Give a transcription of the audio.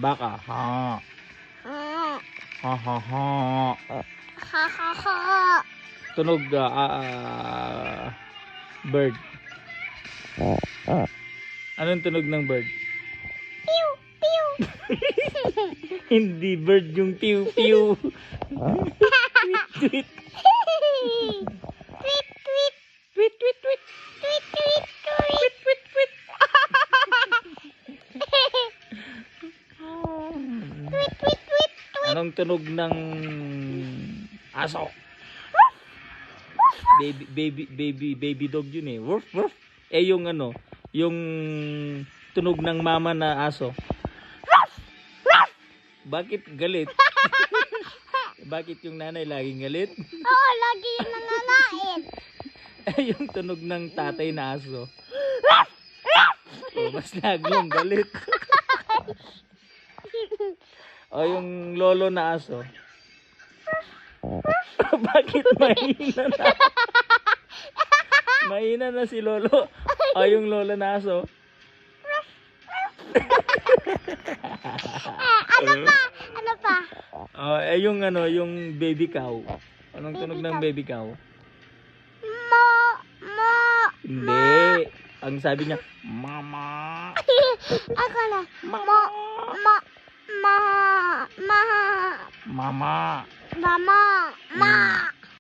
Baka. Ha. Ah. Ha ha ha. Ha ha ha. Tunog bird. Anong tunog ng bird? Pew pew. Hindi bird yung pew pew. Tweet tweet. Tweet tweet. Tweet tweet tweet. Tweet tweet tweet. Tweet tweet tweet. Tweet tweet tweet. Anong tunog ng aso? Baby dog yun eh. Woof woof. Yung ano, yung tunog ng mama na aso. Bakit galit? Bakit yung nanay laging galit? Oo, lagi yung nananain. Yung tunog ng tatay na aso. Mas lagong galit. Yung lolo na aso. Bakit mahina na? Mahina na si lolo. Yung lolo na aso. Ano pa? Ano pa? Yung ano, yung baby cow. Anong tunog ng baby cow? Mo, mo. Hindi. Ang sabi niya, mama. Ako na. Mo, mo, ma, ma, Mama. mama, ma.